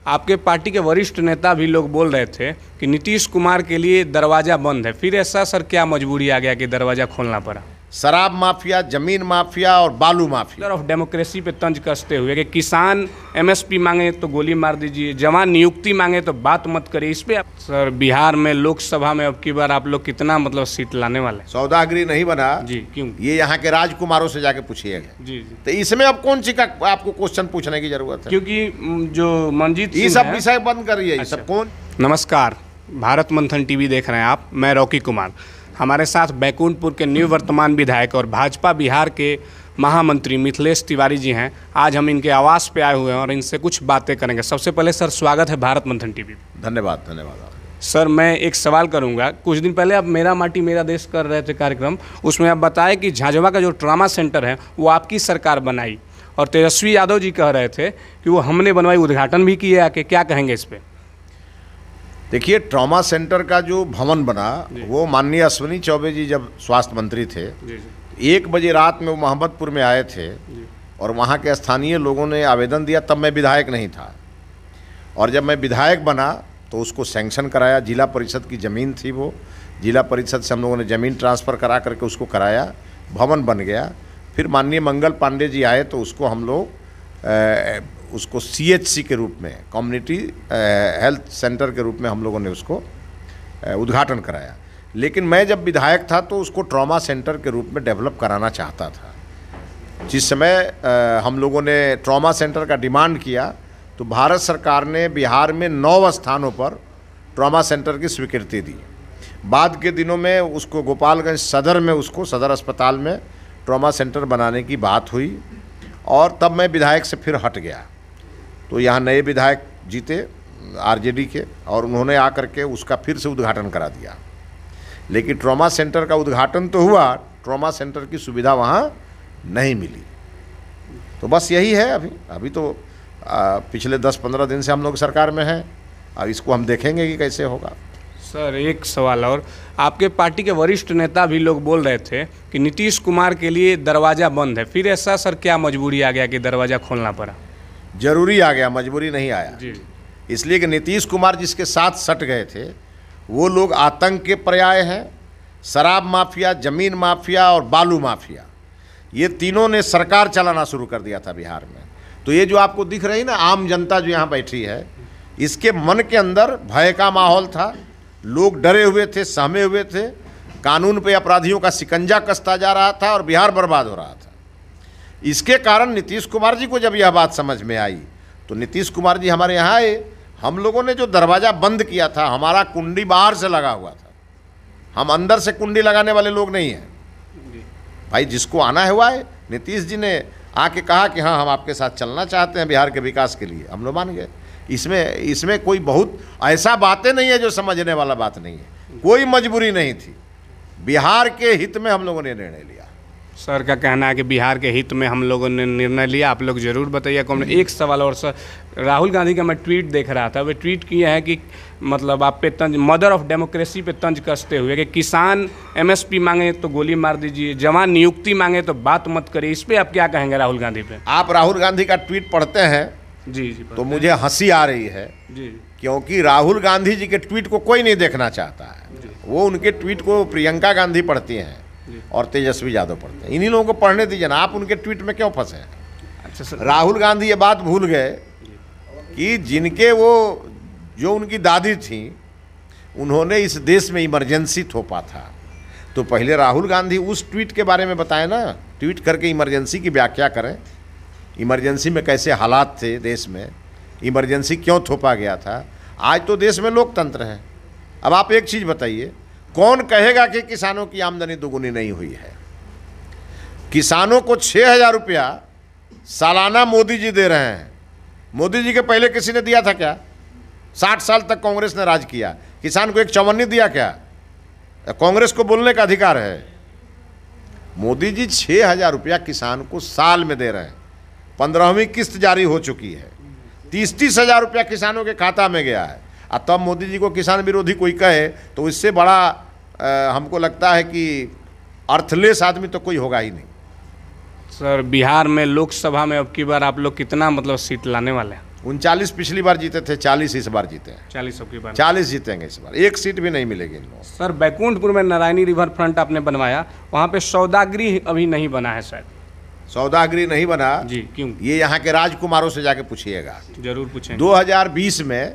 आपके पार्टी के वरिष्ठ नेता भी लोग बोल रहे थे कि नीतीश कुमार के लिए दरवाज़ा बंद है, फिर ऐसा सर क्या मजबूरी आ गया कि दरवाज़ा खोलना पड़ा? शराब माफिया, जमीन माफिया और बालू माफिया ऑफ डेमोक्रेसी पे तंज कसते हुए कि किसान एमएसपी मांगे तो गोली मार दीजिए, जवान नियुक्ति मांगे तो बात मत करिए। इस पे सर बिहार में लोकसभा में अब की बार आप लोग कितना सीट लाने वाले? सौदागरी नहीं बना जी, क्यों? ये यहाँ के राजकुमारों से जाके पूछिएगा। जी। तो इसमें अब कौन सी का आपको क्वेश्चन पूछने की जरूरत है? क्योंकि जो मंजीत ये सब विषय बंद करिए। ये सब कौन? नमस्कार, भारत मंथन टीवी देख रहे हैं आप। मैं रॉकी कुमार, हमारे साथ बैकुंठपुर के निवर्तमान विधायक और भाजपा बिहार के महामंत्री मिथिलेश तिवारी जी हैं। आज हम इनके आवास पे आए हुए हैं और इनसे कुछ बातें करेंगे। सबसे पहले सर स्वागत है भारत मंथन टीवी। धन्यवाद धन्यवाद। सर मैं एक सवाल करूंगा। कुछ दिन पहले आप मेरा माटी मेरा देश कर रहे थे कार्यक्रम, उसमें आप बताए कि झाझवा का जो ट्रॉमा सेंटर है वो आपकी सरकार बनाई और तेजस्वी यादव जी कह रहे थे कि वो हमने बनवाई, उद्घाटन भी किए आके। क्या कहेंगे इस पर? देखिए, ट्रॉमा सेंटर का जो भवन बना वो माननीय अश्विनी चौबे जी जब स्वास्थ्य मंत्री थे, 1 बजे रात में वो मोहम्मदपुर में आए थे और वहाँ के स्थानीय लोगों ने आवेदन दिया। तब मैं विधायक नहीं था और जब मैं विधायक बना तो उसको सैंक्शन कराया। जिला परिषद की ज़मीन थी, वो जिला परिषद से हम लोगों ने ज़मीन ट्रांसफ़र करा करके उसको कराया, भवन बन गया। फिर माननीय मंगल पांडे जी आए तो उसको हम लोग उसको CHC के रूप में, कम्युनिटी हेल्थ सेंटर के रूप में हम लोगों ने उसको उद्घाटन कराया। लेकिन मैं जब विधायक था तो उसको ट्रॉमा सेंटर के रूप में डेवलप कराना चाहता था। जिस समय हम लोगों ने ट्रॉमा सेंटर का डिमांड किया तो भारत सरकार ने बिहार में 9 स्थानों पर ट्रॉमा सेंटर की स्वीकृति दी। बाद के दिनों में उसको गोपालगंज सदर में, उसको सदर अस्पताल में ट्रॉमा सेंटर बनाने की बात हुई और तब मैं विधायक से फिर हट गया। तो यहाँ नए विधायक जीते RJD के और उन्होंने आकर के उसका फिर से उद्घाटन करा दिया। लेकिन ट्रॉमा सेंटर का उद्घाटन तो हुआ, ट्रॉमा सेंटर की सुविधा वहाँ नहीं मिली। तो बस यही है। अभी तो पिछले 10-15 दिन से हम लोग सरकार में हैं। अब इसको हम देखेंगे कि कैसे होगा। सर एक सवाल और, आपके पार्टी के वरिष्ठ नेता भी लोग बोल रहे थे कि नीतीश कुमार के लिए दरवाज़ा बंद है, फिर ऐसा सर क्या मजबूरी आ गया कि दरवाज़ा खोलना पड़ा? जरूरी आ गया, मजबूरी नहीं आया जी। इसलिए कि नीतीश कुमार जिसके साथ सट गए थे वो लोग आतंक के पर्याय हैं। शराब माफिया, जमीन माफिया और बालू माफिया, ये तीनों ने सरकार चलाना शुरू कर दिया था बिहार में। तो ये जो आपको दिख रही ना आम जनता जो यहाँ बैठी है, इसके मन के अंदर भय का माहौल था। लोग डरे हुए थे, सहमे हुए थे। कानून पे अपराधियों का शिकंजा कसता जा रहा था और बिहार बर्बाद हो रहा था। इसके कारण नीतीश कुमार जी को जब यह बात समझ में आई तो नीतीश कुमार जी हमारे यहाँ आए। हम लोगों ने जो दरवाज़ा बंद किया था, हमारा कुंडी बाहर से लगा हुआ था, हम अंदर से कुंडी लगाने वाले लोग नहीं हैं। भाई जिसको आना है वो आए। नीतीश जी ने आके कहा कि हाँ हम आपके साथ चलना चाहते हैं बिहार के विकास के लिए, हम लोग मान गए। इसमें कोई बहुत ऐसा बातें नहीं है जो समझने वाला बात नहीं है। कोई मजबूरी नहीं थी, बिहार के हित में हम लोगों ने निर्णय लिया। सर का कहना है कि बिहार के हित में हम लोगों ने निर्णय लिया। आप लोग जरूर बताइए कौन। एक सवाल और सर, राहुल गांधी का मैं ट्वीट देख रहा था, वे ट्वीट किए हैं कि आप पे तंज, मदर ऑफ डेमोक्रेसी पे तंज कसते हुए कि किसान MSP मांगे तो गोली मार दीजिए, जवान नियुक्ति मांगे तो बात मत करिए। इस पर आप क्या कहेंगे राहुल गांधी पे? आप राहुल गांधी का ट्वीट पढ़ते हैं? जी तो मुझे हंसी आ रही है जी, क्योंकि राहुल गांधी जी के ट्वीट को कोई नहीं देखना चाहता है। वो उनके ट्वीट को प्रियंका गांधी पढ़ती हैं और तेजस्वी यादव पढ़ते हैं। इन्हीं लोगों को पढ़ने दीजिए ना, आप उनके ट्वीट में क्यों फंसे हैं? अच्छा सर, राहुल गांधी ये बात भूल गए कि जिनके वो जो उनकी दादी थी उन्होंने इस देश में इमरजेंसी थोपा था। तो पहले राहुल गांधी उस ट्वीट के बारे में बताएं ना, ट्वीट करके इमरजेंसी की व्याख्या करें। इमरजेंसी में कैसे हालात थे देश में, इमरजेंसी क्यों थोपा गया था। आज तो देश में लोकतंत्र है। अब आप एक चीज़ बताइए, कौन कहेगा कि किसानों की आमदनी दोगुनी नहीं हुई है? किसानों को 6,000 रुपया सालाना मोदी जी दे रहे हैं। मोदी जी के पहले किसी ने दिया था क्या? 60 साल तक कांग्रेस ने राज किया, किसान को एक चौवन्नी दिया क्या? कांग्रेस को बोलने का अधिकार है। मोदी जी 6,000 रुपया किसान को साल में दे रहे हैं। 15वीं किस्त जारी हो चुकी है। 30-30 हज़ार रुपया किसानों के खाता में गया है। और तब मोदी जी को किसान विरोधी कोई कहे तो इससे बड़ा हमको लगता है कि अर्थलेस आदमी तो कोई होगा ही नहीं। सर बिहार में लोकसभा में अब की बार आप लोग कितना सीट लाने वाले हैं? 39 पिछली बार जीते थे, 40 इस बार जीते हैं। 40 की बार 40 जीतेंगे इस बार, एक सीट भी नहीं मिलेगी इन लोगों को। सर बैकुंठपुर में नारायणी रिवर फ्रंट आपने बनवाया, वहाँ पे सौदागृह अभी नहीं बना है शायद। सौदागृह नहीं बना जी, क्यों? ये यहाँ के राजकुमारों से जाके पूछिएगा। जरूर पूछेंगे। 2020 में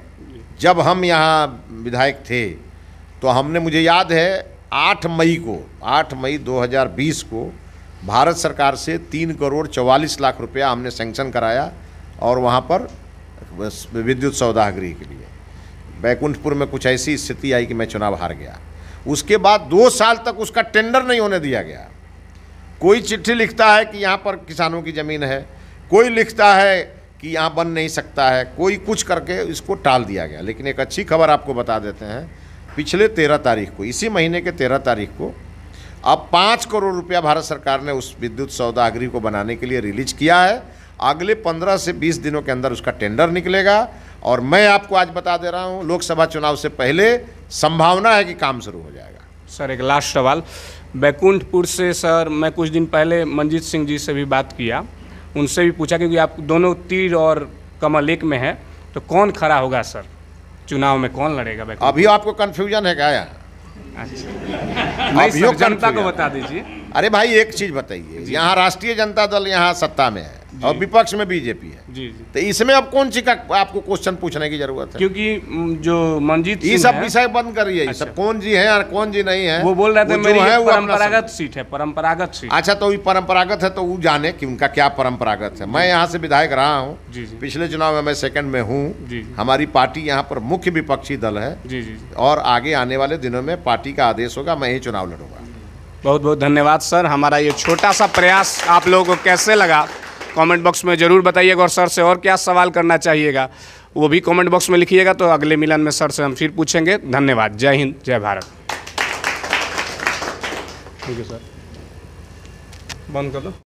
जब हम यहाँ विधायक थे तो हमने, मुझे याद है 8 मई 2020 को भारत सरकार से 3 करोड़ 44 लाख रुपया हमने सैंक्शन कराया और वहाँ पर विद्युत सौदागृह के लिए। बैकुंठपुर में कुछ ऐसी स्थिति आई कि मैं चुनाव हार गया। उसके बाद 2 साल तक उसका टेंडर नहीं होने दिया गया। कोई चिट्ठी लिखता है कि यहाँ पर किसानों की ज़मीन है, कोई लिखता है कि यहाँ बन नहीं सकता है, कोई कुछ करके इसको टाल दिया गया। लेकिन एक अच्छी खबर आपको बता देते हैं, पिछले 13 तारीख को, इसी महीने के 13 तारीख को अब 5 करोड़ रुपया भारत सरकार ने उस विद्युत सौदागृह को बनाने के लिए रिलीज किया है। अगले 15 से 20 दिनों के अंदर उसका टेंडर निकलेगा और मैं आपको आज बता दे रहा हूँ, लोकसभा चुनाव से पहले संभावना है कि काम शुरू हो जाएगा। सर एक लास्ट सवाल, बैकुंठपुर से सर मैं कुछ दिन पहले मंजीत सिंह जी से भी बात किया, उनसे भी पूछा क्योंकि आप दोनों तीर और कमल एक में है, तो कौन खड़ा होगा सर चुनाव में, कौन लड़ेगा बैकुंठपुर? अभी आपको कन्फ्यूजन है क्या यहाँ? नहीं सर, जनता को बता दीजिए। अरे भाई एक चीज बताइए, यहाँ राष्ट्रीय जनता दल यहाँ सत्ता में है और विपक्ष में बीजेपी है। जी। तो इसमें अब कौन सी का आपको क्वेश्चन पूछने की जरूरत है? क्योंकि जो मंजीत ये सब विषय बंद करिए। ये सब कौन जी है और कौन जी नहीं है, वो बोल रहे थे मेरी है, परंपरागत सीट है, परंपरागत सीट। अच्छा, तो ये परंपरागत है तो वो जाने कि उनका क्या परंपरागत है। मैं यहाँ से विधायक रहा हूँ, पिछले चुनाव में मैं सेकंड में हूँ। हमारी पार्टी यहाँ पर मुख्य विपक्षी दल है और आगे आने वाले दिनों में पार्टी का आदेश होगा, मैं ही चुनाव लड़ूंगा। बहुत बहुत धन्यवाद सर। हमारा ये छोटा सा प्रयास आप लोगों को कैसे लगा कमेंट बॉक्स में ज़रूर बताइएगा, और सर से और क्या सवाल करना चाहिएगा वो भी कमेंट बॉक्स में लिखिएगा। तो अगले मिलन में सर से हम फिर पूछेंगे। धन्यवाद। जय हिंद, जय भारत। ठीक है सर, बंद कर दो।